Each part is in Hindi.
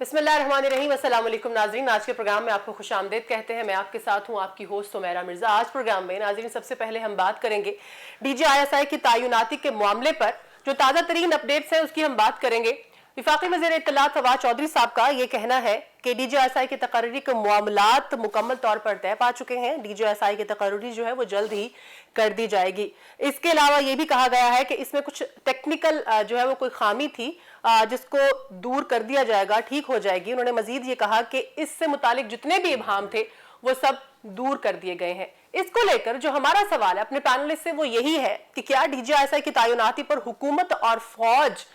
बिस्मिल्लाहिर्रहमानिर्रहीम। अस्सलाम वालेकुम नाज़रीन, आज के प्रोग्राम में आपको खुशामदीद कहते हैं। मैं आपके साथ हूँ आपकी होस्ट सुमैरा मिर्जा। आज प्रोग्राम में नाज़रीन सबसे पहले हम बात करेंगे DGISI की तैनाती के मामले पर जो ताज़ा तरीन अपडेट्स हैं उसकी हम बात करेंगे। वफाकी वज़ीर इत्तलात फवाद चौधरी साहब का ये कहना है कि DGISI की तकर्री के मामलात मुकम्मल तौर पर तय पा चुके हैं। DGISI की तकर्री जो है वो जल्द ही कर दी जाएगी। इसके अलावा ये भी कहा गया है कि इसमें कुछ टेक्निकल जो है वो कोई खामी थी जिसको दूर कर दिया जाएगा, ठीक हो जाएगी। उन्होंने मजीद ये कहा कि इससे मुतालिक जितने भी इबहाम थे वो सब दूर कर दिए गए हैं। इसको लेकर जो हमारा सवाल है अपने पैनलिस्ट से वो यही है कि क्या DGISI की तैनाती पर हुकूमत और फौज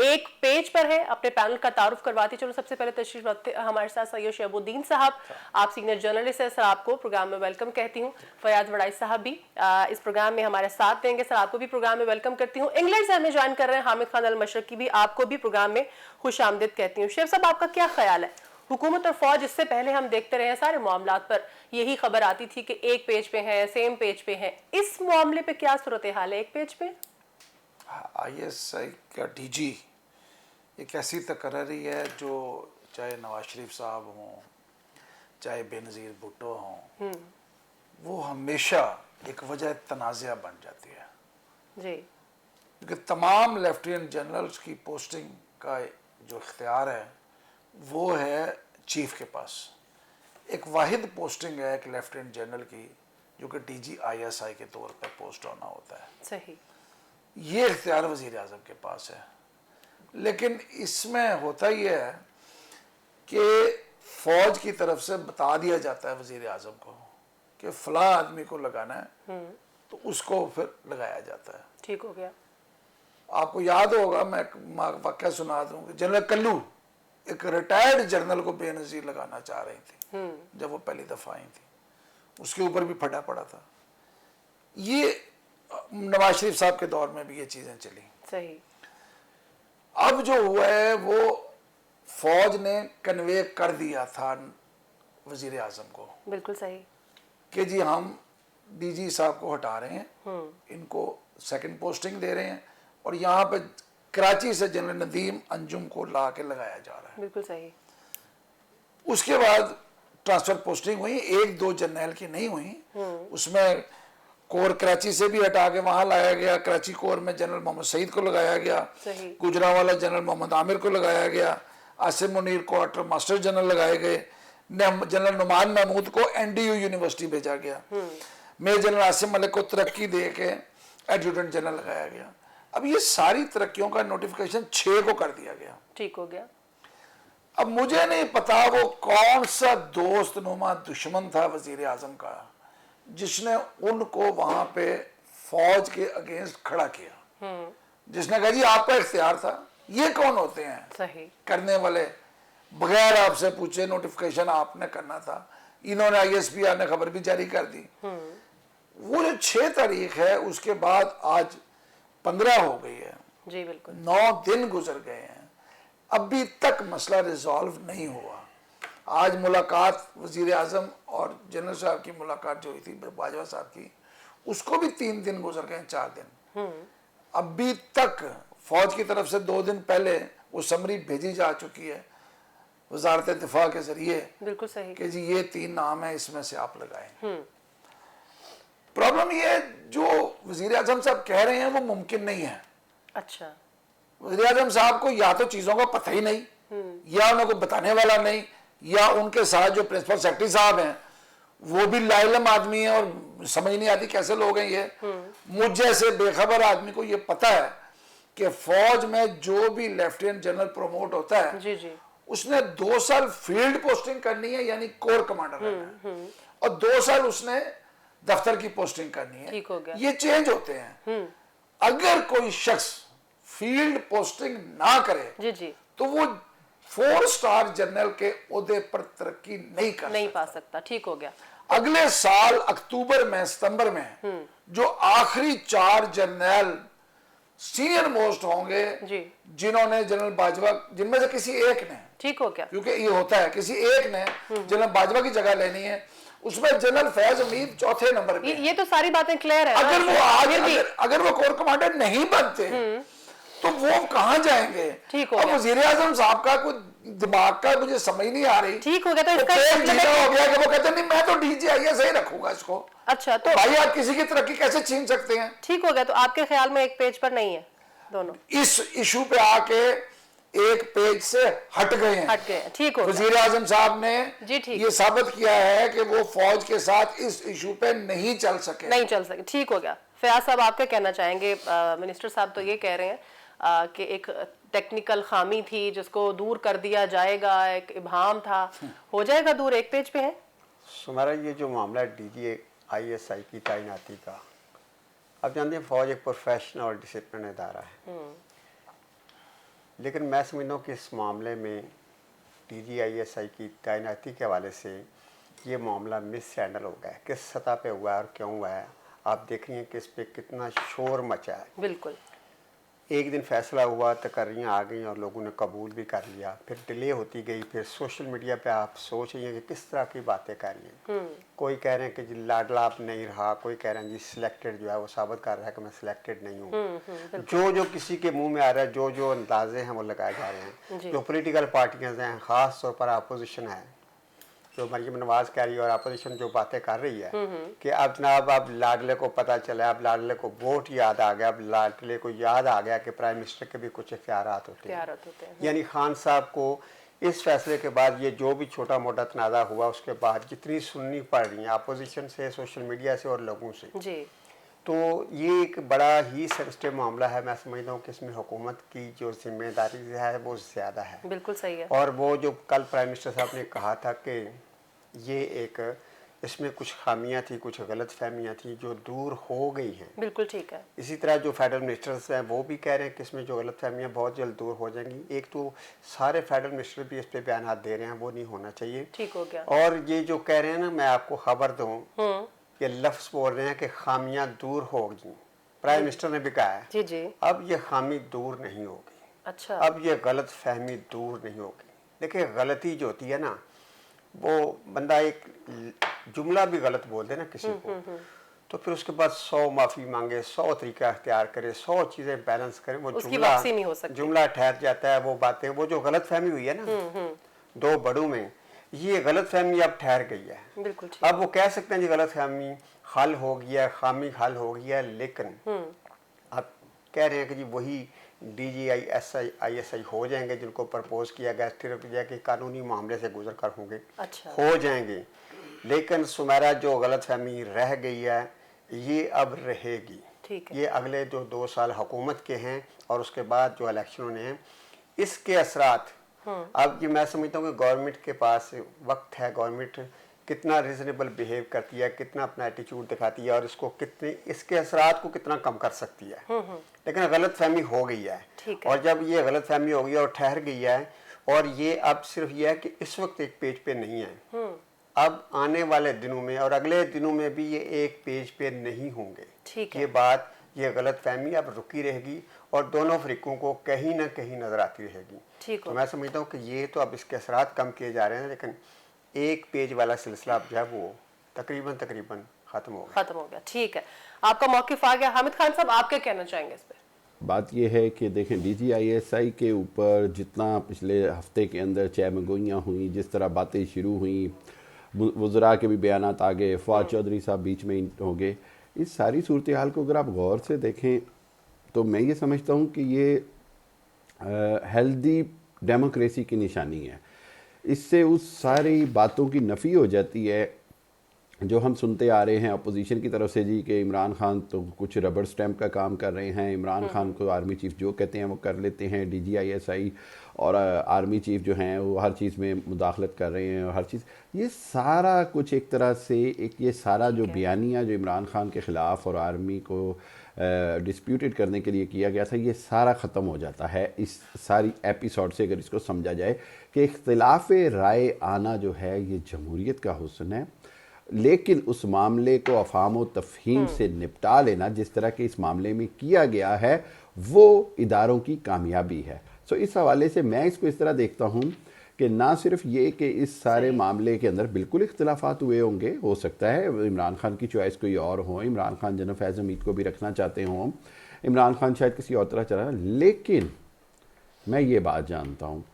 एक पेज पर है। अपने पैनल का तारुफ करवाते चलो। सबसे पहले तशरीफ रखते हमारे साथ सैयद शहबुद्दीन साहब, आप सीनियर जर्नलिस्ट हैं सर, आपको प्रोग्राम में वेलकम कहती हूँ। फयाज वड़ाई साहब भी इस प्रोग्राम में हमारे साथ देंगे सर, आपको भी प्रोग्राम में वेलकम करती हूँ। इंग्लैंड से हमें ज्वाइन कर रहे हैं हामिद खान अल मशरकी भी, आपको भी प्रोग्राम में खुशामदीद कहती हूँ। शेफ साहब, आपका क्या ख्याल है? हुकूमत और फौज, इससे पहले हम देखते रहे हैं सारे मामलात पर यही खबर आती थी कि एक पेज पे है, सेम पेज पे है। इस मामले पे क्या सूरत हाल है? एक पेज पे ISI का DG एक ऐसी तकर्री है जो चाहे नवाज शरीफ साहब हों, चाहे बेनज़ीर भुट्टो हों, वो हमेशा एक वजह तनाज़ा बन जाती है जी। क्योंकि तमाम लेफ्टिनेंट जनरल्स की पोस्टिंग का जो इख्तियार है वो है चीफ के पास। एक वाहिद पोस्टिंग है एक लेफ्टिनेंट जनरल की जो कि DGISI के तौर पर पोस्ट होना होता है। सही, ये इख्तियार वज़ीर आज़म के पास है। लेकिन इसमें होता ही है कि फौज की तरफ से बता दिया जाता है वज़ीर आज़म को कि फलां आदमी को लगाना है, तो उसको फिर लगाया जाता है। ठीक हो गया। आपको याद होगा, मैं वाक़या सुना दूँ कि जनरल कल्लू एक रिटायर्ड जनरल को बेनज़ीर लगाना चाह रही थी जब वो पहली दफ़ा आई थी, उसके ऊपर भी फटा पड़ा था। ये नवाज शरीफ साहब के दौर में भी ये चीज़ें चली। सही। अब जो हुआ है वो फौज ने कन्वे कर दिया था वजीर आजम को, बिल्कुल सही, कि जी हम DG साहब को हटा रहे हैं, इनको सेकंड पोस्टिंग दे रहे हैं और यहाँ पे कराची से जनरल नदीम अंजुम को ला के लगाया जा रहा है। बिल्कुल सही। उसके बाद ट्रांसफर पोस्टिंग हुई, एक दो जर्नल की नहीं हुई, उसमें कोर कराची से भी हटा के वहां लाया गया। कराची कोर में जनरल मोहम्मद सईद को लगाया गया, गुजरांवाला जनरल मोहम्मद आमिर को लगाया गया, आसिम मुनीर को क्वार्टर मास्टर जनरल लगाए गए, जनरल नुमान महमूद को NDU यूनिवर्सिटी भेजा गया, मेजर जनरल आसिम मलिक को तरक्की दे के एडजुटेंट जनरल लगाया गया। अब ये सारी तरक्कियों का नोटिफिकेशन 6 को कर दिया गया। ठीक हो गया। अब मुझे नहीं पता वो कौन सा दोस्त नुमा दुश्मन था वजीर आजम का जिसने उनको वहां पे फौज के अगेंस्ट खड़ा किया, जिसने कहा जी आपका इख्तियार था। ये कौन होते हैं सही करने वाले? बगैर आपसे पूछे नोटिफिकेशन आपने करना था। इन्होंने ISPR ने खबर भी जारी कर दी। वो जो 6 तारीख है उसके बाद आज 15 हो गई है जी, बिल्कुल 9 दिन गुजर गए हैं, अभी तक मसला रिजॉल्व नहीं हुआ। आज मुलाकात वजीर आजम और जनरल साहब की मुलाकात जो हुई थी बाजवा साहब की, उसको भी 3 दिन गुजर गए, 4 दिन। अभी तक फौज की तरफ से 2 दिन पहले वो समरी भेजी जा चुकी है वजारत दिफा के जरिए, बिल्कुल सही, कि जी ये 3 नाम है, इसमें से आप लगाएं। प्रॉब्लम ये है जो वजीर आजम साहब कह रहे हैं वो मुमकिन नहीं है। अच्छा, वजीर आजम साहब को या तो चीजों का पता ही नहीं, या उनको बताने वाला नहीं, या उनके साथ जो प्रिंसिपल सेक्रेटरी साहब हैं वो भी लाइलम आदमी है और समझ नहीं आती कैसे लोग हैं ये। मुझ जैसे बेखबर आदमी को ये पता है कि फौज में जो भी लेफ्टिनेंट जनरल प्रमोट होता है जी जी, उसने 2 साल फील्ड पोस्टिंग करनी है, यानी कोर कमांडर रहना है, और 2 साल उसने दफ्तर की पोस्टिंग करनी है। हो गया। ये चेंज होते हैं। अगर कोई शख्स फील्ड पोस्टिंग ना करे जी जी, तो वो 4 स्टार जनरल के ओहदे पर तरक्की नहीं पा सकता। ठीक हो गया। अगले साल अक्टूबर में सितंबर में जो आखिरी 4 जनरल सीनियर मोस्ट होंगे जी, जिन्होंने जनरल बाजवा, जिनमें से किसी एक ने, ठीक हो गया, क्योंकि ये होता है किसी एक ने जनरल बाजवा की जगह लेनी है, उसमें जनरल फैज हमीद 4थे नंबर पे। ये तो सारी बातें क्लियर है। अगर वो आज अगर वो कोर कमांडर नहीं बनते तो वो कहां जाएंगे? ठीक हो गया। वजीर आजम साहब का कोई दिमाग का मुझे समझ नहीं आ रही। ठीक हो गया तो इसका पेज मतलब जीना है हो गया कि वो कहते नहीं मैं तो DGIS ही रखूंगा इसको। अच्छा, तो भाई आप किसी की तरक्की कैसे छीन सकते हैं? ठीक हो गया तो आपके ख्याल में एक पेज पर नहीं है दोनों, इस इशू पे आके एक पेज से हट गए हैं। हट गए हैं, ठीक हो गया। वजीर आजम साहब ने जी, ठीक। ये साबित किया है कि वो फौज के साथ इस इशू पे नहीं चल सके। नहीं चल सके, ठीक हो गया। फयाज साहब आप क्या कहना चाहेंगे? मिनिस्टर साहब तो ये कह रहे हैं कि एक टेक्निकल खामी थी जिसको दूर कर दिया जाएगा, एक इब्हाम था, हो जाएगा दूर, एक पेज पे है। सुमेरा, ये जो मामला DGISI की तैनाती का, आप जानते हैं फौज एक प्रोफेशनल और डिसिप्लिन इदारा है, लेकिन मैं समझता हूँ कि इस मामले में DGISI की तैनाती के हवाले से ये मामला मिस हैंडल हो गया है। किस सतह पे हुआ है और क्यों हुआ है, आप देख रही हैं कि इस पे कितना शोर मचा है। बिल्कुल, एक दिन फैसला हुआ, तकर्रियाँ आ गई और लोगों ने कबूल भी कर लिया, फिर डिले होती गई, फिर सोशल मीडिया पे आप सोच रही हैं कि किस तरह की बातें कर रही हैं। कोई कह रहे हैं कि जी लाडला आप नहीं रहा, कोई कह रहे हैं जी सिलेक्टेड जो है वो साबित कर रहा है कि मैं सिलेक्टेड नहीं हूँ। जो किसी के मुंह में आ रहा है, जो अंदाजे हैं वो लगाए जा रहे हैं। जो पोलिटिकल पार्टियाँ हैं, ख़ास तौर पर अपोजिशन है, जो मरीम नवाज कह रही है और अपोजिशन जो बातें कर रही है कि अब जनाब अब लाडले को पता चला, अब लाडले को वोट याद आ गया, अब लाडले को याद आ गया कि प्राइम मिनिस्टर के भी कुछ इख्तियारात होते हैं। यानी खान साहब को इस फैसले के बाद ये जो भी छोटा मोटा तनाज़ा हुआ उसके बाद जितनी सुननी पड़ रही है अपोजिशन से, सोशल मीडिया से और लोगों से जी, तो ये एक बड़ा ही सेंसिटिव मामला है। मैं समझता हूँ कि इसमें हुकूमत की जो जिम्मेदारी है वो ज़्यादा है। बिल्कुल सही है। और वो जो कल प्राइम मिनिस्टर साहब ने कहा था कि ये एक इसमें कुछ खामियां थी, कुछ गलत फहमियाँ थी जो दूर हो गई हैं। बिल्कुल ठीक है। इसी तरह जो फेडरल मिनिस्टर्स हैं वो भी कह रहे हैं कि इसमें जो गलत फहमियाँ बहुत जल्द दूर हो जाएंगी। एक तो सारे फेडरल मिनिस्टर भी इस पर बयान दे रहे हैं, वो नहीं होना चाहिए। ठीक हो गया। और ये जो कह रहे हैं ना, मैं आपको खबर दूँ, ये लफ्ज़ बोल रहे हैं कि खामियां दूर होगी। प्राइम मिनिस्टर ने भी कहा है जी जी, अब ये खामी दूर नहीं होगी। अच्छा, अब ये गलत फहमी दूर नहीं होगी। देखिए गलती जो होती है ना, वो बंदा एक जुमला भी गलत बोल दे ना किसी को, तो फिर उसके बाद 100 माफ़ी मांगे, 100 तरीका अख्तियार करे, 100 चीज़ें बैलेंस करें, वो जुमला ठहर जाता है। वो बातें, वो जो गलत फहमी हुई है ना दो बड़ों में, ये गलत फहमी अब ठहर गई है। बिल्कुल ठीक। अब वो कह सकते हैं जी गलत फहमी हल हो गया, खामी हल हो गया, लेकिन अब कह रहे हैं कि जी वही DGISI हो जाएंगे जिनको प्रपोज किया गया, सिर्फ कि कानूनी मामले से गुजर कर होंगे। अच्छा, हो जाएंगे, लेकिन सुमेरा जो गलत फहमी रह गई है ये अब रहेगी। ठीक है। ये अगले जो 2 साल हुकूमत के हैं और उसके बाद जो इलेक्शन होने हैं, इसके असरात अब ये मैं समझता हूँ कि गवर्नमेंट के पास वक्त है, गवर्नमेंट कितना रिजनेबल बिहेव करती है, कितना अपना एटीट्यूड दिखाती है और इसको कितने इसके असरात को कितना कम कर सकती है। लेकिन गलत फहमी हो गई है, और जब ये गलत फहमी हो गई और ठहर गई है, और ये अब सिर्फ ये है कि इस वक्त एक पेज पे नहीं है, अब आने वाले दिनों में और अगले दिनों में भी ये एक पेज पे नहीं होंगे। ठीक है। ये बात, ये गलत फहमी अब रुकी रहेगी और दोनों फरीकों को कहीं ना कहीं नजर आती रहेगी। ठीक तो मैं समझता हूँ कि ये तो अब इसके असरात कम किए जा रहे हैं, लेकिन एक पेज वाला सिलसिला अब जो है वो तकरीबन खत्म हो गया। ठीक है, आपका मौक़िफ़ आ गया। हामिद खान साहब, आप क्या कहना चाहेंगे इस पर? बात यह है कि देखें DGISI के ऊपर जितना पिछले हफ्ते के अंदर चहमगोइयाँ हुई, जिस तरह बातें शुरू हुई, वज़रा के भी बयानात आ गए, फवाद चौधरी साहब बीच में हो गए, इस सारी सूरत हाल को अगर आप गौर से देखें तो मैं ये समझता हूँ कि ये हेल्दी डेमोक्रेसी की निशानी है। इससे उस सारी बातों की नफ़ी हो जाती है जो हम सुनते आ रहे हैं अपोजिशन की तरफ से, जी कि इमरान खान तो कुछ रबर स्टैंप का काम कर रहे हैं, इमरान खान को आर्मी चीफ जो कहते हैं वो कर लेते हैं, DGISI और आर्मी चीफ जो हैं वो हर चीज़ में मुदाखलत कर रहे हैं और हर चीज़, ये सारा कुछ एक तरह से एक ये सारा जो बयानिया जो इमरान खान के ख़िलाफ़ और आर्मी को डिस्प्यूटेड करने के लिए किया गया था, ये सारा ख़त्म हो जाता है इस सारी एपिसोड से, अगर इसको समझा जाए कि इख्तिलाफ़ राय आना जो है ये जमहूरियत का हुस्न है, लेकिन उस मामले को अफ़हाम व तफ़हीम से निपटा लेना जिस तरह के इस मामले में किया गया है वो इदारों की कामयाबी है। सो इस हवाले से मैं इसको इस तरह देखता हूँ कि ना सिर्फ ये कि इस सारे मामले के अंदर बिल्कुल इख्तिलाफात हुए होंगे, हो सकता है इमरान खान की चॉइस कोई और हो, इमरान खान जनरल फैज़ हमीद को भी रखना चाहते हों, इमरान खान शायद किसी और तरह चला, लेकिन मैं ये बात जानता हूँ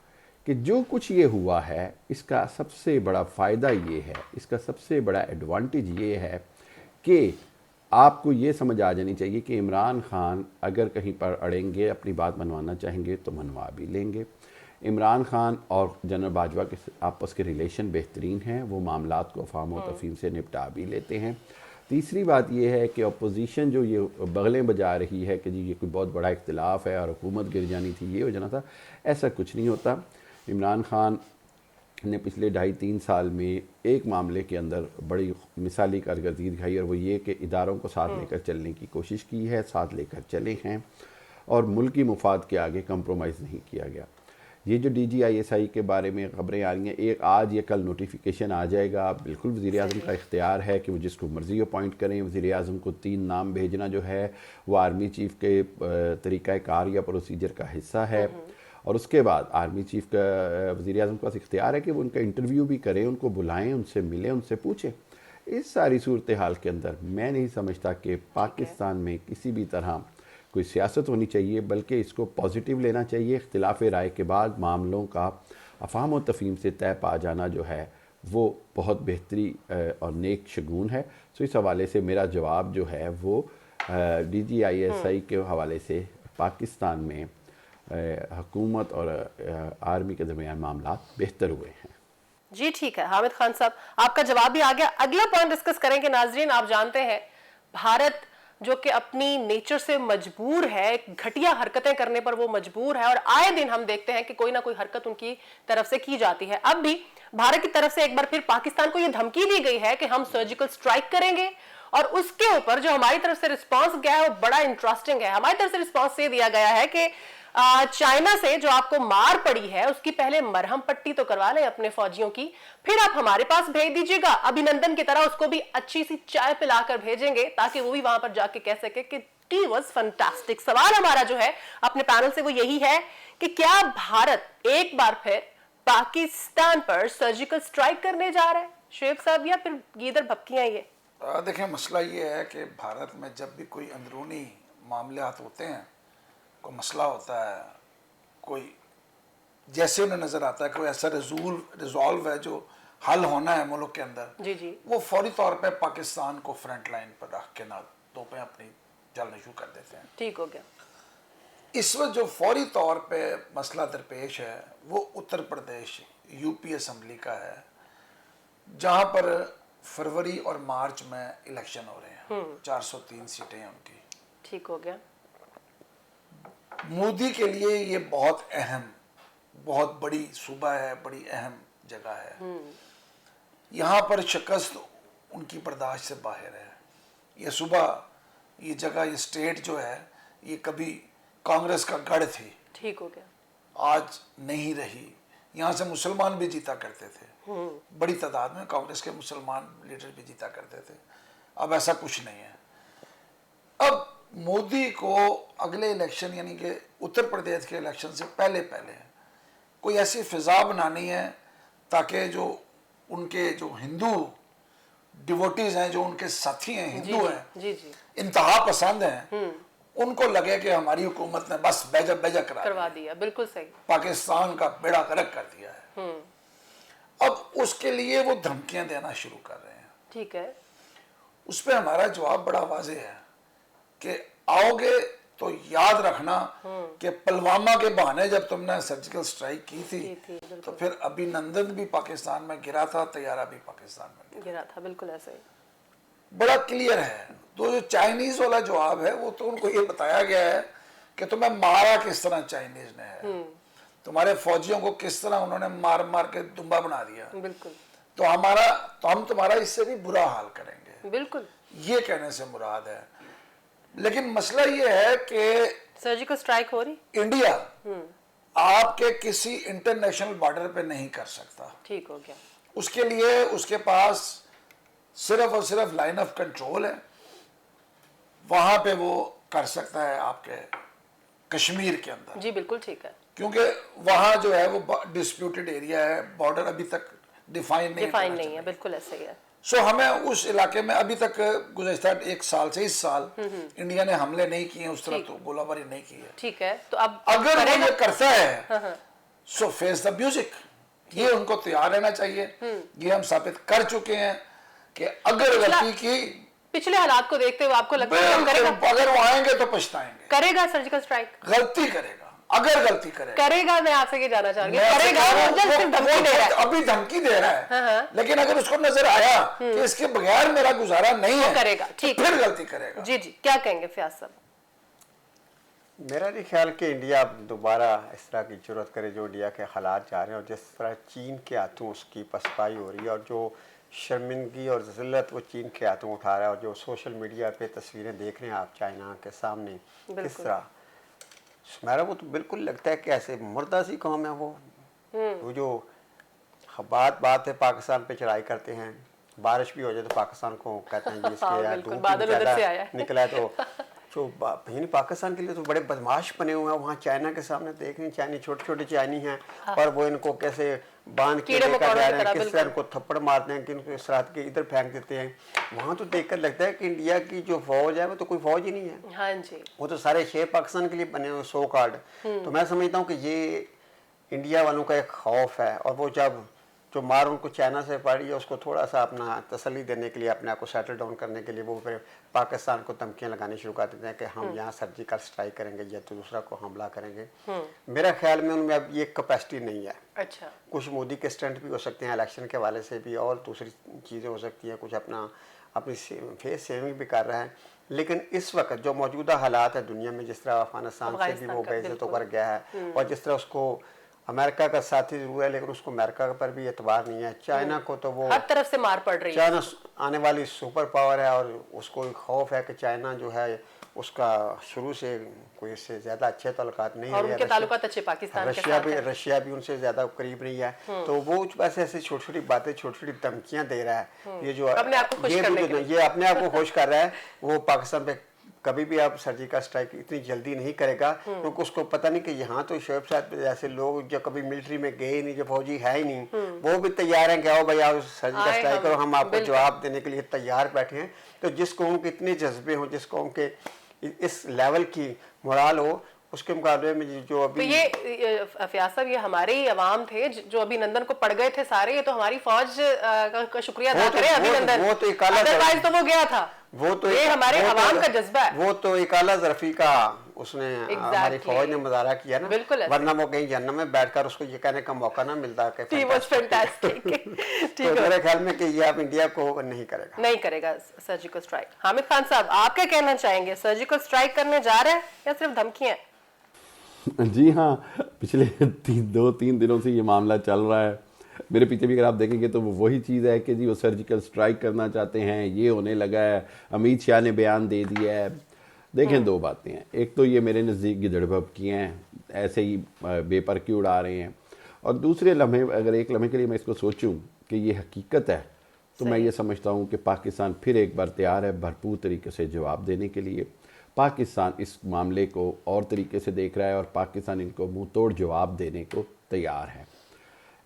कि जो कुछ ये हुआ है इसका सबसे बड़ा फ़ायदा ये है, इसका सबसे बड़ा एडवांटेज ये है कि आपको ये समझ आ जानी चाहिए कि इमरान खान अगर कहीं पर अड़ेंगे, अपनी बात मनवाना चाहेंगे तो मनवा भी लेंगे। इमरान खान और जनरल बाजवा के आपस के रिलेशन बेहतरीन हैं, वो मामलात को अफवाह व तफहीम से निपटा भी लेते हैं। तीसरी बात यह है कि अपोजिशन जो ये बगलें बजा रही है कि जी ये कोई बहुत बड़ा इख्तिलाफ है और हुकूमत गिर जानी थी, ये हो जाना था, ऐसा कुछ नहीं होता। इमरान खान ने पिछले 2.5-3 साल में एक मामले के अंदर बड़ी मिसाली कारकर्दगी दिखाई, और वो ये कि इदारों को साथ लेकर चलने की कोशिश की है, साथ लेकर चले हैं और मुल्की मुफाद के आगे कंप्रोमाइज़ नहीं किया गया। ये जो DGISI के बारे में खबरें आ रही हैं, एक आज या कल नोटिफिकेशन आ जाएगा, बिल्कुल वज़ीर-ए-आज़म का इख्तियार है कि वो जिसको मर्ज़ी अपॉइंट करें। वज़ीर-ए-आज़म को 3 नाम भेजना जो है वो आर्मी चीफ़ के तरीक़ाकार या प्रोसीजर का हिस्सा है, और उसके बाद आर्मी चीफ़ का वज़ीर-ए-आज़म के पास इख्तियार है कि वो उनका इंटरव्यू भी करें, उनको बुलाएं, उनसे मिलें, उनसे पूछें। इस सारी सूरत हाल के अंदर मैं नहीं समझता कि पाकिस्तान में किसी भी तरह कोई सियासत होनी चाहिए, बल्कि इसको पॉजिटिव लेना चाहिए। इख्तिलाफ़ राय के बाद मामलों का अफ़हाम व तफ़हीम से तय पा जाना जो है वो बहुत बेहतरी और नेक शगुन है। सो इस हवाले से मेरा जवाब जो है वो DGISI के हवाले से पाकिस्तान में हुकूमत और आर्मी के दरमियान मामला बेहतर हुए हैं। जी ठीक है हामिद खान साहब, आपका जवाब भी आ गया। अगला पॉइंट डिस्कस करेंगे। नाजरीन, आप जानते हैं भारत जो कि अपनी नेचर से मजबूर है, घटिया हरकतें करने पर वो मजबूर है, और आए दिन हम देखते हैं कि कोई ना कोई हरकत उनकी तरफ से की जाती है। अब भी भारत की तरफ से एक बार फिर पाकिस्तान को ये धमकी दी गई है कि हम सर्जिकल स्ट्राइक करेंगे, और उसके ऊपर जो हमारी तरफ से रिस्पांस गया है वो बड़ा इंटरेस्टिंग है। हमारी तरफ से रिस्पांस ये दिया गया है कि चाइना से जो आपको मार पड़ी है उसकी पहले मरहम पट्टी तो करवा लें अपने फौजियों की, फिर आप हमारे पास भेज दीजिएगा अभिनंदन की तरह, उसको भी अच्छी सी चाय पिलाकर भेजेंगे ताकि वो भी वहां पर जाके कह सके कि टी वाज फैंटास्टिक। सवाल हमारा जो है अपने पैनल से वो यही है कि क्या भारत एक बार फिर पाकिस्तान पर सर्जिकल स्ट्राइक करने जा रहा है, शुएब साहब, या फिर गीदड़ भपकियां? ये देखें, मसला ये है कि भारत में जब भी कोई अंदरूनी मामलात होते हैं, कोई मसला होता है, कोई जैसे उन्हें नज़र आता है कोई ऐसा रिजॉल्व है जो हल होना है मुल्क के अंदर, जी जी, वो फौरी तौर पे पाकिस्तान को फ्रंट लाइन पर रख के ना तो पे अपनी चलना शुरू कर देते हैं। ठीक हो गया। इस वक्त जो फौरी तौर पे मसला दरपेश है वो उत्तर प्रदेश यूपी असम्बली का है, जहाँ पर फरवरी और मार्च में इलेक्शन हो रहे हैं। 403 सीटें हैं उनकी। ठीक हो गया। मोदी के लिए ये बहुत अहम, बहुत बड़ी सूबा है, बड़ी अहम जगह है। यहाँ पर शिकस्त उनकी बर्दाश्त से बाहर है। ये सूबा, ये जगह, ये स्टेट जो है, ये कभी कांग्रेस का गढ़ थी। ठीक हो गया। आज नहीं रही। यहाँ से मुसलमान भी जीता करते थे, बड़ी तादाद में कांग्रेस के मुसलमान लीडर भी जीता करते थे। अब ऐसा कुछ नहीं है। अब मोदी को अगले इलेक्शन यानी कि उत्तर प्रदेश के इलेक्शन से पहले कोई ऐसी फिजा बनानी है ताकि जो उनके जो हिंदू डिवोटीज हैं, जो उनके साथी हैं, हिंदू हैं, जी जी, इंतहा पसंद हैं, उनको लगे कि हमारी हुकूमत ने बस बेजा करवा दिया। बिल्कुल सही। पाकिस्तान का बेड़ा गर्क कर दिया है। अब उसके लिए वो धमकियां देना शुरू कर रहे हैं। ठीक है। उस पर हमारा जवाब बड़ा वाज़ेह है कि आओगे तो याद रखना कि पुलवामा के बहाने जब तुमने सर्जिकल स्ट्राइक की थी तो फिर अभिनंदन भी पाकिस्तान में गिरा था, तैयारा भी पाकिस्तान में गिरा था। बिल्कुल ऐसे ही। बड़ा क्लियर है। तो जो चाइनीज वाला जवाब है वो तो उनको ये बताया गया है कि तुम्हें मारा किस तरह चाइनीज ने है, तुम्हारे फौजियों को किस तरह उन्होंने मार मार के दुम्बा बना दिया। बिल्कुल। तो हम तुम्हारा इससे भी बुरा हाल करेंगे। बिल्कुल। ये कहने से मुराद है। लेकिन मसला ये है कि सर्जिकल स्ट्राइक हो रही, इंडिया आपके किसी इंटरनेशनल बॉर्डर पे नहीं कर सकता। ठीक हो गया। उसके लिए उसके पास सिर्फ और सिर्फ लाइन ऑफ कंट्रोल है, वहां पे वो कर सकता है आपके कश्मीर के अंदर। जी बिल्कुल ठीक है। क्योंकि वहां जो है वो डिस्प्यूटेड एरिया है, बॉर्डर अभी तक डिफाइन नहीं है। बिल्कुल ऐसे ही है। सो हमें उस इलाके में अभी तक गुज़श्ता 1 साल से इस साल इंडिया ने हमले नहीं किए उस तरफ, तो गोलाबारी नहीं की है। ठीक है। तो अब अगर वो ये करता है सो फेस द म्यूजिक, ये उनको तैयार रहना चाहिए। ये हम साबित कर चुके हैं कि अगर गलती की, पिछले हालात को देखते हुए आपको लगता है कि बिल्कुल, करेगा? अगर वो आएंगे तो पछताएंगे। करेगा सर्जिकल स्ट्राइक? गलती करेगा, अगर गलती करेगा। मैं आपसे ये जानना चाहूंगी, मैं करेगा? वो- वो सिर्फ धमकी दे रहा है। अभी धमकी दे रहा है, हाँ। लेकिन अगर उसको नजर आया कि इसके बगैर मेरा गुजारा नहीं है, करेगा, तो ठीक। फिर गलती करेगा। जी जी, क्या कहेंगे फयाज साहब? मेरा नहीं ख्याल कि इंडिया दोबारा इस तरह की जरूरत करे जो इंडिया के हालात जा रहे हैं, और जिस तरह चीन के हाथों उसकी पसपाई हो रही है, और जो शर्मिंदगी और ज़िल्लत वो चीन के हाथों उठा रहा है, और जो सोशल मीडिया पे तस्वीरें देख रहे हैं आप चाइना के सामने, किस तरह मेरा वो तो बिल्कुल लगता है कि ऐसे मुर्दा सी कौम है वो जो बात है पाकिस्तान पे चढ़ाई करते हैं, बारिश भी हो जाए तो पाकिस्तान को कहते हैं जिसके बादल उधर से आया है। निकला है तो जो यानी पाकिस्तान के लिए तो बड़े बदमाश बने हुए हैं। वहाँ चाइना के सामने देख रहे हैं, चाइनी छोटे छोटे चाइनी हैं, और वो इनको कैसे बांध के लेकर जा रहे हैं, किस तरह इनको थप्पड़ मारते हैं, कि इनको इस रात के इधर फेंक देते हैं। वहाँ तो देखकर लगता है कि इंडिया की जो फौज है वो तो कोई फौज ही नहीं है। हाँ जी, वो तो सारे शेर पाकिस्तान के लिए बने हुए सो कार्ड। तो मैं समझता हूँ कि ये इंडिया वालों का एक खौफ है, और वो जब जो मार उनको चाइना से पड़ी है उसको थोड़ा सा अपना तसल्ली देने के लिए, अपने आप को सेटल डाउन करने के लिए वो फिर पाकिस्तान को धमकियां लगानी शुरू कर देते हैं कि हम यहाँ सर्जिकल स्ट्राइक करेंगे या तो दूसरा को हमला करेंगे। मेरा ख्याल में उनमें अब ये कैपेसिटी नहीं है। अच्छा, कुछ मोदी के स्टंट भी हो सकते हैं इलेक्शन के हवाले से भी, और दूसरी चीज़ें हो सकती हैं, कुछ अपनी फेस सेविंग भी कर रहा है। लेकिन इस वक्त जो मौजूदा हालात है दुनिया में, जिस तरह अफगानिस्तान से भी वो बेइज्जत होकर गया है, और जिस तरह उसको अमेरिका का साथी जरूर है लेकिन उसको अमेरिका पर भी एतबार नहीं है, चाइना को तो वो हर तरफ से मार पड़ रही है। चाइना आने वाली सुपर पावर है, और उसको खौफ है कि चाइना जो है उसका शुरू से कोई इससे ज्यादा अच्छे ताल्लुकात नहीं और है। उनके ताल्लुकात अच्छे पाकिस्तान के साथ हैं। रशिया भी उनसे ज्यादा करीब नहीं है। तो वो ऐसे ऐसे छोटी छोटी बातें, छोटी छोटी धमकियां दे रहा है। ये जो अपने आप को खुश करने के लिए। ये अपने आप को खुश कर रहा है। वो पाकिस्तान पे कभी भी आप सर्जिकल स्ट्राइक इतनी जल्दी नहीं करेगा, क्योंकि उसको पता नहीं कि यहाँ तो शोएब साहब जैसे लोग जो कभी मिलिट्री में गए ही नहीं, जो फौजी है ही नहीं, वो भी तैयार हैं कि आओ भाई आओ सर्जिकल स्ट्राइक करो, हम आपको जवाब देने के लिए तैयार बैठे हैं। तो जिस कौम के इतने जज्बे हों, जिस कौम के इस लेवल की मोराल हो, उसके मुकाबले में जो अभी तो ये फयाज साहब, ये हमारे ही अवाम थे जो अभिनंदन को पड़ गए थे सारे, ये तो हमारी फौज का शुक्रिया अदा करें अभिनंदन, वो तो एक आला अदरवाइज तो वो गया था। वो तो ये हमारे अवाम का जज्बा है। वो तो एक आला ज़रफ़ी का उसने हमारी फौज ने मुजाहरा किया ना, बिल्कुल, वरना वो कहीं जन्नत में बैठकर उसको ये कहने का मौका ना मिलता कि He was fantastic। ठीक तो है, मेरे ख्याल में कि ये आप इंडिया को नहीं करेगा सर्जिकल स्ट्राइक। हामिद खान साहब, आप क्या कहना चाहेंगे? सर्जिकल स्ट्राइक करने जा रहे हैं या सिर्फ धमकियां? जी हाँ, पिछले 2-3 दिनों से ये मामला चल रहा है। मेरे पीछे भी अगर आप देखेंगे तो वो वही चीज़ है कि जी वो सर्जिकल स्ट्राइक करना चाहते हैं, ये होने लगा है, अमित शाह ने बयान दे दिया है। देखें, दो बातें हैं। एक तो ये मेरे नज़दीक गिदड़भपकी हैं, ऐसे ही बेपरकी उड़ा रहे हैं, और दूसरे लम्हे, अगर एक लम्हे के लिए मैं इसको सोचूं कि ये हकीकत है, तो मैं ये समझता हूँ कि पाकिस्तान फिर एक बार तैयार है भरपूर तरीके से जवाब देने के लिए। पाकिस्तान इस मामले को और तरीके से देख रहा है, और पाकिस्तान इनको मुंह तोड़ जवाब देने को तैयार है।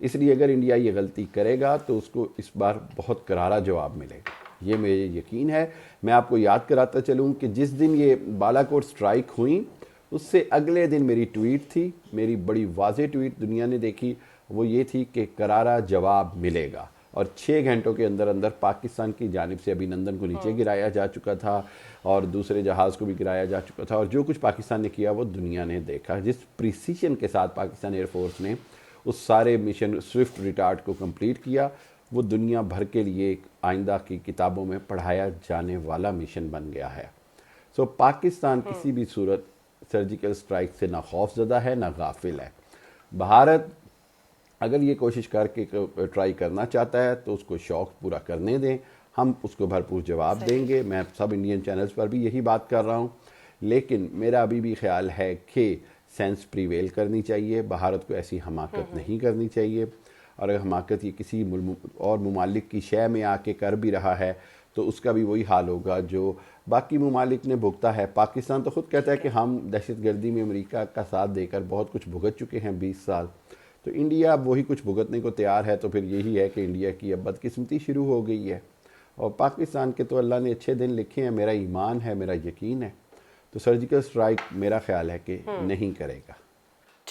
इसलिए अगर इंडिया ये गलती करेगा तो उसको इस बार बहुत करारा जवाब मिलेगा, ये मुझे यकीन है। मैं आपको याद कराता चलूँ कि जिस दिन ये बालाकोट स्ट्राइक हुई, उससे अगले दिन मेरी ट्वीट थी, मेरी बड़ी वाज़ेह ट्वीट दुनिया ने देखी, वो ये थी कि करारा जवाब मिलेगा। और 6 घंटों के अंदर अंदर पाकिस्तान की जानिब से अभिनंदन को नीचे गिराया जा चुका था, और दूसरे जहाज़ को भी गिराया जा चुका था, और जो कुछ पाकिस्तान ने किया वो दुनिया ने देखा। जिस प्रिसीजन के साथ पाकिस्तान एयरफोर्स ने उस सारे मिशन स्विफ्ट रिटार्ड को कंप्लीट किया, वो दुनिया भर के लिए एक आइंदा की किताबों में पढ़ाया जाने वाला मिशन बन गया है। सो पाकिस्तान किसी भी सूरत सर्जिकल स्ट्राइक से ना खौफज़दा है ना गाफिल है। भारत अगर ये कोशिश करके ट्राई करना चाहता है तो उसको शौक़ पूरा करने दें, हम उसको भरपूर जवाब देंगे। मैं सब इंडियन चैनल्स पर भी यही बात कर रहा हूँ, लेकिन मेरा अभी भी ख्याल है कि सेंस प्रीवेल करनी चाहिए, भारत को ऐसी हमाकत नहीं करनी चाहिए। और अगर हमाकत ये किसी और ममालिक की शय में आके कर भी रहा है तो उसका भी वही हाल होगा जो बाकी ममालिक ने भुगता है। पाकिस्तान तो ख़ुद कहता है कि हम दहशतगर्दी में अमेरिका का साथ देकर बहुत कुछ भुगत चुके हैं 20 साल, तो इंडिया अब वही कुछ भुगतने को तैयार है। तो फिर यही है कि इंडिया की अब बदकिस्मती शुरू हो गई है, और पाकिस्तान के तो अल्लाह ने अच्छे दिन लिखे हैं, मेरा ईमान है, मेरा यकीन है। तो सर्जिकल स्ट्राइक मेरा ख्याल है कि नहीं करेगा।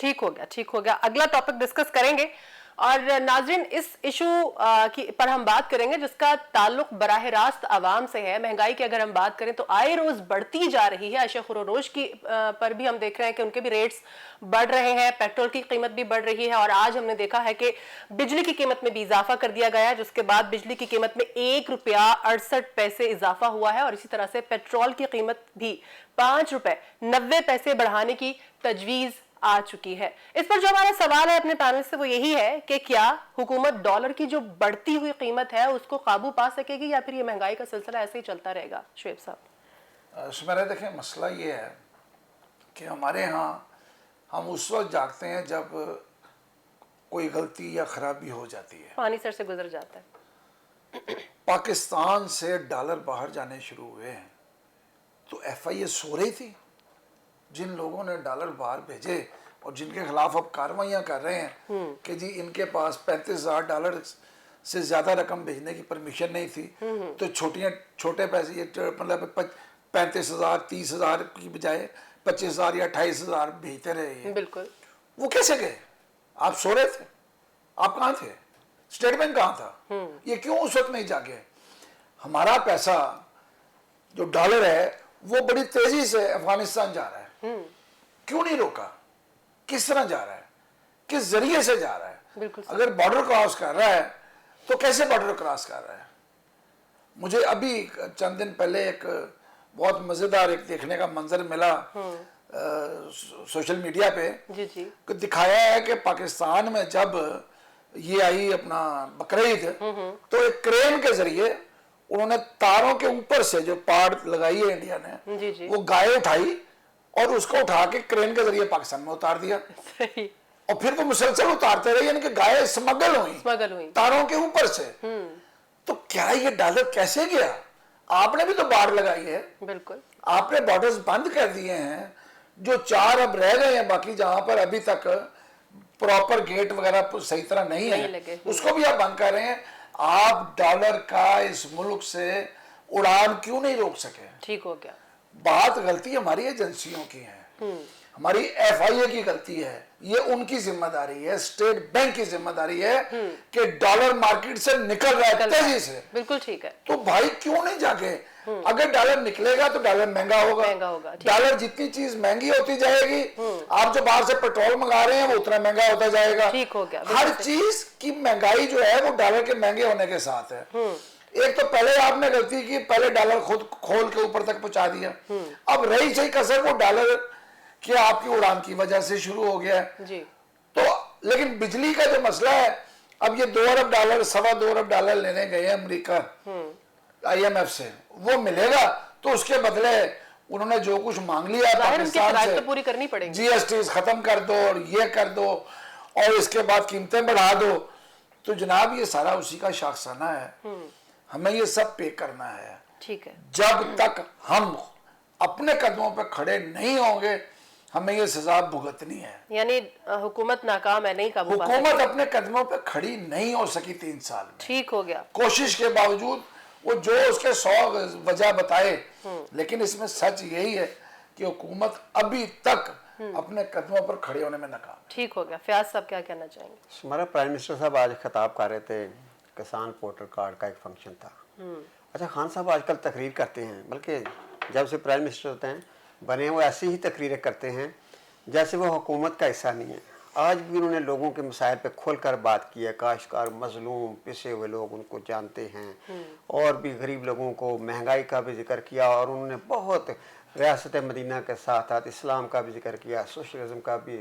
ठीक हो गया, ठीक हो गया। अगला टॉपिक डिस्कस करेंगे और नाजरीन इस इशू पर हम बात करेंगे जिसका ताल्लुक बराह रास्त आवाम से है। महंगाई की अगर हम बात करें तो आए रोज बढ़ती जा रही है। अशा खुरोनोश की पर भी हम देख रहे हैं कि उनके भी रेट्स बढ़ रहे हैं, पेट्रोल की कीमत भी बढ़ रही है और आज हमने देखा है कि बिजली की कीमत में भी इजाफा कर दिया गया है, जिसके बाद बिजली की कीमत में 1 रुपया 68 पैसे इजाफा हुआ है और इसी तरह से पेट्रोल की कीमत भी 5 रुपए 90 पैसे बढ़ाने की तजवीज आ चुकी है। इस पर जो हमारा सवाल है अपने पैनल से वो यही है कि क्या हुकूमत डॉलर की जो बढ़ती हुई कीमत है उसको काबू पा सकेगी या फिर ये महंगाई का सिलसिला ऐसे ही चलता रहेगा? शुएब साहब। सुमेरा, देखें, मसला ये है कि हमारे यहाँ हम उस वक्त जागते हैं जब कोई गलती या खराबी हो जाती है, पानी सर से गुजर जाता है। पाकिस्तान से डॉलर बाहर जाने शुरू हुए हैं तो FIA सो रही थी। जिन लोगों ने डॉलर बाहर भेजे और जिनके खिलाफ अब कार्रवाइयाँ कर रहे हैं कि जी इनके पास $35,000 से ज़्यादा रकम भेजने की परमिशन नहीं थी, तो छोटे पैसे ये मतलब 35,000 30,000 की बजाय 25,000 या 28,000 भेजते रहे हैं। बिल्कुल। वो कैसे गए? आप सो रहे थे? आप कहाँ थे? स्टेट बैंक कहाँ था? ये क्यों उस वक्त नहीं जागे? हमारा पैसा जो डॉलर है वो बड़ी तेजी से अफगानिस्तान जा रहा है, क्यों नहीं रोका? किस तरह जा रहा है? किस जरिए से जा रहा है? बिल्कुल। अगर बॉर्डर क्रॉस कर रहा है तो कैसे बॉर्डर क्रॉस कर रहा है? मुझे अभी चंद दिन पहले एक बहुत मजेदार एक देखने का मंजर मिला सोशल मीडिया पे। जी जी। कि दिखाया है कि पाकिस्तान में जब ये आई अपना बकरीद, तो एक क्रेन के जरिए उन्होंने तारों के ऊपर से जो पाड़ लगाई है इंडिया ने, जी जी। वो गाय उठाई और उसको उठा के क्रेन के जरिए पाकिस्तान में उतार दिया सही। और फिर वो मुसलसल उतारते रहे, यानी कि गाय स्मगल हुई तारों के ऊपर से। तो क्या ये डॉलर कैसे गया? आपने भी तो बाड़ लगाई है, बिल्कुल। आपने बॉर्डर्स बंद कर दिए हैं, जो 4 अब रह गए हैं बाकी, जहां पर अभी तक प्रॉपर गेट वगैरह सही तरह नहीं है, उसको भी आप बंद कर रहे हैं। आप डॉलर का इस मुल्क से उड़ान क्यों नहीं रोक सके? ठीक हो गया। बात गलती हमारी एजेंसियों की है, हमारी FIA की गलती है, ये उनकी जिम्मेदारी है, स्टेट बैंक की जिम्मेदारी है कि डॉलर मार्केट से निकल रहा है तेजी से। बिल्कुल ठीक है। तो भाई क्यों नहीं जाके? अगर डॉलर निकलेगा तो डॉलर महंगा होगा। डॉलर जितनी चीज महंगी होती जाएगी, आप जो बाहर से पेट्रोल मंगा रहे हैं वो उतना महंगा होता जाएगा। ठीक हो गया। हर चीज की महंगाई जो है वो डॉलर के महंगे होने के साथ है। एक तो पहले आपने गलती की, पहले डॉलर खुद खोल के ऊपर तक पहुंचा दिया। अब रही सही कसर वो डॉलर कि आपकी उड़ान की वजह से शुरू हो गया है जी। तो। लेकिन बिजली का जो मसला है, अब ये $2 अरब $2.25 अरब लेने गए हैं अमेरिका IMF से, वो मिलेगा तो उसके बदले उन्होंने जो कुछ मांग लिया पाकिस्तान से, तो पूरी करनी पड़ेगी। GST खत्म कर दो और ये कर दो और इसके बाद कीमतें बढ़ा दो, तो जनाब ये सारा उसी का शाखसाना है। हमें ये सब पे करना है। ठीक है। जब तक हम अपने कदमों पर खड़े नहीं होंगे हमें ये सजा भुगतनी है। यानी हुकूमत नाकाम है, नहीं काबू पा सकी। हुकूमत अपने कदमों पर खड़ी नहीं हो सकी 3 साल में। ठीक हो गया। कोशिश के बावजूद वो जो उसके 100 वजह बताए, लेकिन इसमें सच यही है कि हुकूमत अभी तक अपने कदमों पर खड़े होने में नाकाम है। ठीक हो गया। फयाज साहब क्या कहना चाहेंगे? हमारा प्राइम मिनिस्टर साहब आज खिताब कर रहे थे, किसान पोर्टल कार्ड का एक फंक्शन था। अच्छा, खान साहब आजकल तकरीर करते हैं, बल्कि जब से प्राइम मिनिस्टर होते हैं बने वो ऐसी ही तकरीरें करते हैं जैसे वो हुकूमत का हिस्सा नहीं है। आज भी उन्होंने लोगों के मसाइल पे खुलकर बात की है। काश्तकार, मजलूम, पिसे हुए लोग उनको जानते हैं, और भी गरीब लोगों को महंगाई का भी जिक्र किया, और उन्होंने बहुत रियासत मदीना के साथ साथ इस्लाम का भी जिक्र किया, सोशलिज्म का भी।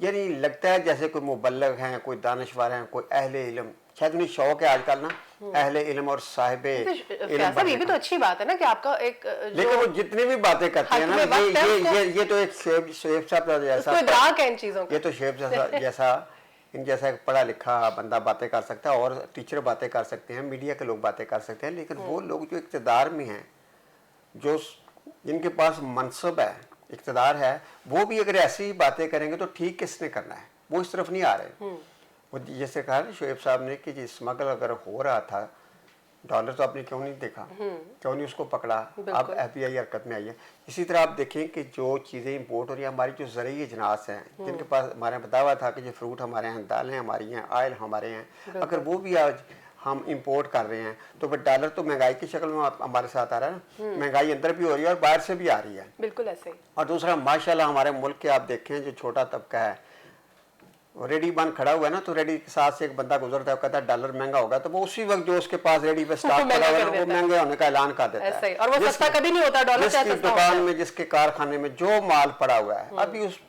यानी लगता है जैसे कोई मुबल्लग हैं, कोई दानिशवर हैं, कोई अहले इल्म, शायद उन्हें शौक है आजकल ना अहले इल्म और साहिबे इल्म। ये भी तो अच्छी बात है ना कि आपका एक लेकिन वो जितनी भी बातें करते हैं ना, ये तो एक शेब साहब जैसा ग्राहक है इन चीजों का। ये तो शेब जैसा इन जैसा एक पढ़ा लिखा बंदा बातें कर सकता है, और टीचर बातें कर सकते हैं, मीडिया के लोग बातें कर सकते हैं, लेकिन वो लोग जो इक़्तिदार में हैं, जो जिनके पास मनसब है, इक़्तिदार है, वो भी अगर ऐसी ही बातें करेंगे तो ठीक किसने करना है? वो इस तरफ नहीं आ रहे। वो जैसे कहा ना शुएब साहब ने कि जी स्मगल अगर हो रहा था डॉलर तो आपने क्यों नहीं देखा, क्यों नहीं उसको पकड़ा, अब एफबीआई हरकत में आई है। इसी तरह आप देखें कि जो चीज़ें इंपोर्ट हो रही हैं, हमारी जो ज़रूरी अजनास हैं जिनके पास हमारे यहाँ बताया हुआ था कि ये फ्रूट हमारे यहाँ, दालें हमारी हैं, ऑयल हमारे हैं, अगर वो भी आज हम इंपोर्ट कर रहे हैं तो फिर डॉलर तो महंगाई की शक्ल में हमारे साथ आ रहा है ना, महंगाई अंदर भी हो रही है और बाहर से भी आ रही है। बिल्कुल ऐसे ही। और दूसरा माशाल्लाह हमारे मुल्क के आप देखें जो छोटा तबका है रेडी बन खड़ा हुआ है ना, तो रेडी के साथ से एक बंदा गुजरता है, कहता है डॉलर महंगा होगा, तो वो उसी वक्त जो उसके पास रेडी पे स्टॉक पड़ा हुआ है वो महंगे होने का ऐलान कर देता है। और वो सस्ता कभी नहीं होता, डॉलर जिसकी दुकान में, जिसके कारखाने में जो माल पड़ा हुआ है, अभी उस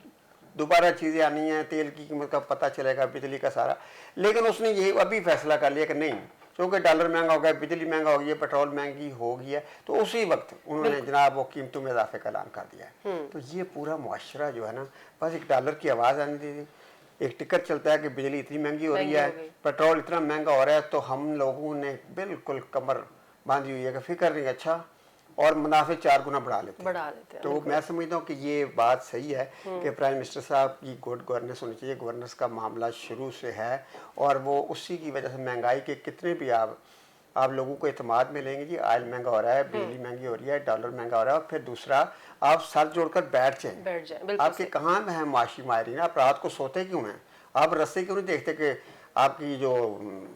दोबारा चीजें आनी है, तेल की कीमत का पता चलेगा, बिजली का सारा, लेकिन उसने यही अभी फैसला कर लिया कि नहीं, क्योंकि डॉलर महंगा हो गया, बिजली महंगा हो गई है, पेट्रोल महंगी हो गई है, तो उसी वक्त उन्होंने जनाब वो कीमतों में इजाफे का ऐलान कर दिया है। तो ये पूरा मुआशरा जो है ना, बस एक डॉलर की आवाज़ आने दीजिए, एक टिकट चलता है कि बिजली इतनी महंगी हो रही है, पेट्रोल इतना महंगा हो रहा है, तो हम लोगों ने बिल्कुल कमर बांधी हुई है कि फिक्र नहीं, अच्छा, और मुनाफे 4 गुना बढ़ा लेते हैं। तो मैं समझता हूँ कि ये बात सही है कि प्राइम मिनिस्टर साहब की गुड गवर्नेंस होनी चाहिए। गवर्नेंस का मामला शुरू से है और वो उसी की वजह से महंगाई के कितने भी आप लोगों को एतमाद में लेंगे जी, ऑयल महंगा हो रहा है, बिजली महंगी हो रही है, डॉलर महंगा हो रहा है, और फिर दूसरा आप सर जोड़कर बैठ जाए। आपके कहाँ में है माशी मायरीन, आप रात को सोते क्यों हैं, आप रस्ते क्यों नहीं देखते कि आपकी जो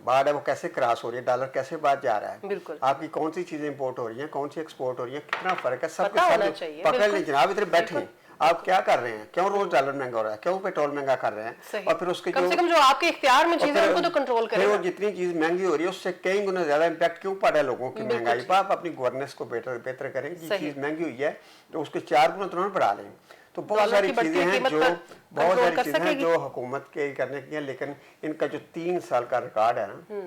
बाढ़ है वो कैसे क्रॉस हो रही है, डॉलर कैसे बाहर जा रहा है, आपकी कौन सी चीजें इंपोर्ट हो रही हैं, कौन सी एक्सपोर्ट हो रही है, कितना फर्क है, सब पकड़ लें जनाब, इधर बैठे आप क्या कर रहे हैं, क्यों रोज डॉलर महंगा हो रहा है, क्यों पेट्रोल महंगा कर रहे हैं, और फिर उसके कम से कम जो आपके इख्तियार में चीजें उनको तो कंट्रोल करें। वो जितनी चीज महंगी हो रही है उससे कई गुना ज्यादा इम्पैक्ट क्यों पड़ रहा है लोगों की महंगाई पर। आप अपनी गवर्नेंस को बेहतर करें, ये चीज महंगी हुई है तो उसके 4 गुना तुरंत बढ़ा लें। तो बहुत सारी चीजें हैं जो हुकूमत के करने की है, लेकिन इनका जो 3 साल का रिकॉर्ड है ना,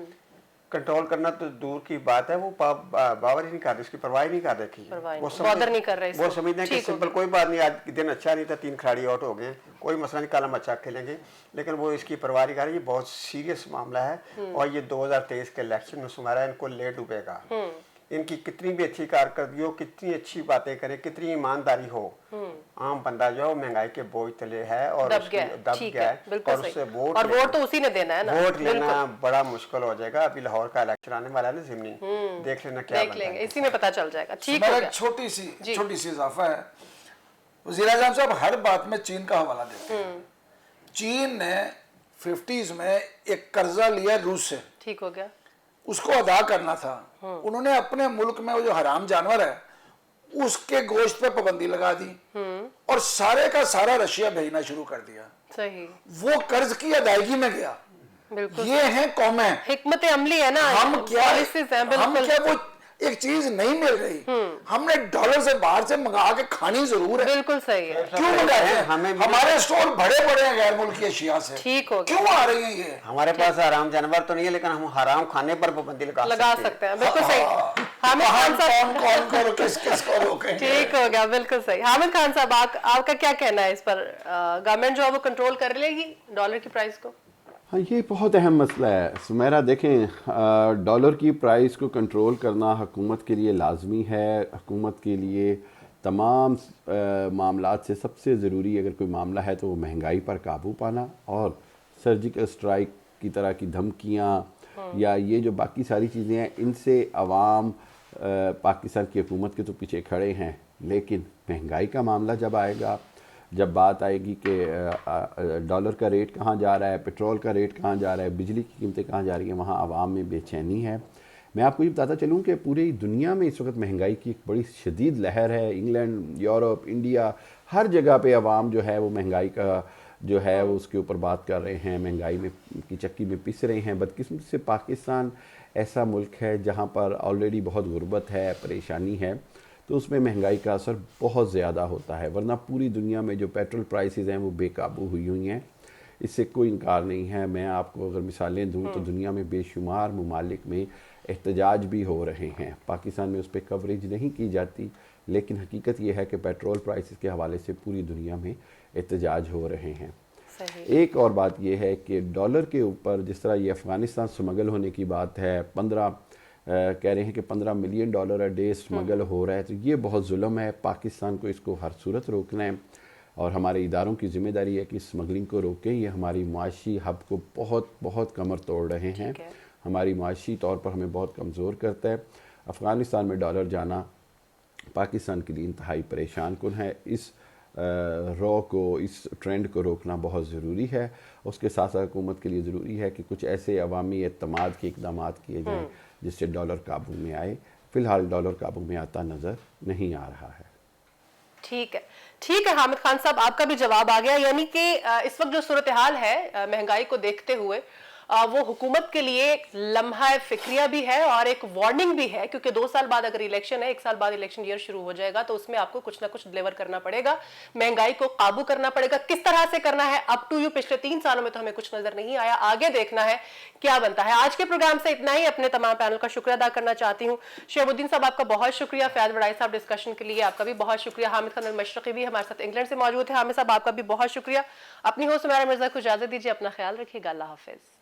कंट्रोल करना तो दूर की बात है, वो बावर ही नहीं कर रही, इसकी परवाह नहीं कर रखी, वो समझते हैं कि सिंपल कोई बात नहीं, आज दिन अच्छा नहीं था, 3 खिलाड़ी आउट हो गए, कोई मसला नहीं, कल हम अच्छा खेलेंगे, लेकिन वो इसकी परवाह नहीं कर रही। ये बहुत सीरियस मामला है और ये 2023 के इलेक्शन में सुमारा इनको ले डूबेगा। इनकी कितनी भी अच्छी कारकर्दगी हो, कितनी अच्छी बातें करें, कितनी ईमानदारी हो, आम बंदा जो है महंगाई के बोझ तले है और दब गया है, और उससे वोट तो उसी ने देना है ना, वोट लेना बड़ा मुश्किल हो जाएगा। अभी लाहौर का इलेक्शन आने वाला है ना, जिमनी देख लेना क्या देख लेंगे, इसी में पता चल जाएगा। ठीक है, छोटी सी इजाफा है, वज़ीर आज़म साहब हर बात में चीन का हवाला देते हैं। चीन ने 50s में एक कर्जा लिया रूस से, ठीक हो गया, उसको अदा करना था, उन्होंने अपने मुल्क में वो जो हराम जानवर है उसके गोश्त पे पाबंदी लगा दी और सारे का सारा रशिया भेजना शुरू कर दिया। सही, वो कर्ज की अदायगी में गया। ये है कौमें, हिकमत अमली है ना, हम क्या वो एक चीज नहीं मिल रही, हमने डॉलर से बाहर से मंगा के खानी जरूर है। बिल्कुल सही है, क्यों मंगाते हैं, हमारे स्टोर बड़े बड़े हैं गैर मुल्की अशिया से, ठीक हो गया, क्यों आ रही हैं ये? हमारे पास हराम जानवर तो नहीं है, लेकिन हम हराम खाने पर पाबंदी लगा सकते हैं। बिल्कुल सही, हामिद खान साहब, कौन करो किस को रोकें? ठीक हो गया, बिल्कुल सही। हामिद खान साहब, आपका क्या कहना है इस पर? गवर्नमेंट जो है वो कंट्रोल कर लेगी डॉलर की प्राइस को? हाँ, ये बहुत अहम मसला है सुमेरा। देखें, डॉलर की प्राइस को कंट्रोल करना हुकूमत के लिए लाजमी है। हुकूमत के लिए तमाम मामलात से सबसे ज़रूरी अगर कोई मामला है तो वो महंगाई पर काबू पाना, और सर्जिकल स्ट्राइक की तरह की धमकियाँ या ये जो बाकी सारी चीज़ें हैं, इनसे अवाम पाकिस्तान की हुकूमत के तो पीछे खड़े हैं, लेकिन महंगाई का मामला जब आएगा, जब बात आएगी कि डॉलर का रेट कहाँ जा रहा है, पेट्रोल का रेट कहाँ जा रहा है, बिजली की कीमतें कहाँ जा रही हैं, वहाँ आवाम में बेचैनी है। मैं आपको ये बताता चलूँ कि पूरी दुनिया में इस वक्त महंगाई की एक बड़ी शदीद लहर है। इंग्लैंड, यूरोप, इंडिया, हर जगह पे आवाम जो है वो महंगाई का जो है वो उसके ऊपर बात कर रहे हैं, महंगाई में की चक्की में पिस रहे हैं। बदकिस्मती से पाकिस्तान ऐसा मुल्क है जहाँ पर ऑलरेडी बहुत गुर्बत है, परेशानी है, तो उसमें महंगाई का असर बहुत ज़्यादा होता है। वरना पूरी दुनिया में जो पेट्रोल प्राइसेस हैं वो बेकाबू हुई हैं, इससे कोई इनकार नहीं है। मैं आपको अगर मिसालें दूं तो दुनिया में बेशुमार ममालिक में एहतजाज भी हो रहे हैं। पाकिस्तान में उस पर कवरेज नहीं की जाती, लेकिन हकीकत यह है कि पेट्रोल प्राइसेस के हवाले से पूरी दुनिया में एहतजाज हो रहे हैं। एक और बात यह है कि डॉलर के ऊपर जिस तरह ये अफ़गानिस्तान स्मगल होने की बात है, 15 कह रहे हैं कि $15 मिलियन अ डे स्मगल हो रहा है, तो ये बहुत जुल्म है। पाकिस्तान को इसको हर सूरत रोकना है और हमारे इदारों की ज़िम्मेदारी है कि स्मगलिंग को रोकें। ये हमारी मुआशी हब को बहुत बहुत कमर तोड़ रहे हैं। हमारी माशी तौर पर हमें बहुत कमज़ोर करता है। अफ़गानिस्तान में डॉलर जाना पाकिस्तान के लिए इंतहाई परेशान कुन है। इस रॉ को, इस ट्रेंड को रोकना बहुत ज़रूरी है। उसके साथ साथ हुकूमत के लिए ज़रूरी है कि कुछ ऐसे अवामी एतमाद के इकदाम किए जाएँ जिससे डॉलर काबू में आए। फ़िलहाल डॉलर काबू में आता नज़र नहीं आ रहा है। ठीक है हामिद खान साहब, आपका भी जवाब आ गया। यानी कि इस वक्त जो सूरत हाल है महंगाई को देखते हुए वो हुकूमत के लिए एक लम्हा फिक्रिया भी है और एक वार्निंग भी है, क्योंकि 2 साल बाद अगर इलेक्शन है, 1 साल बाद इलेक्शन ईयर शुरू हो जाएगा, तो उसमें आपको कुछ ना कुछ डिलीवर करना पड़ेगा, महंगाई को काबू करना पड़ेगा। किस तरह से करना है अप टू यू। पिछले 3 सालों में तो हमें कुछ नजर नहीं आया, आगे देखना है क्या बनता है। आज के प्रोग्राम से इतना ही। अपने तमाम पैनल का शुक्रिया अदा करना चाहती हूँ। शहबुद्दीन साहब आपका बहुत शुक्रिया, फैज वड़ाई साहब डिस्कशन के लिए आपका भी बहुत शुक्रिया, हामिद खान मशरकी भी हमारे साथ इंग्लैंड से मौजूद है। हामिद साहब आपका भी बहुत शुक्रिया। अपनी होस्ट सुमैरा मिर्जा को इजाजत दीजिए, अपना ख्याल रखिएगा, अल्लाह हाफिज।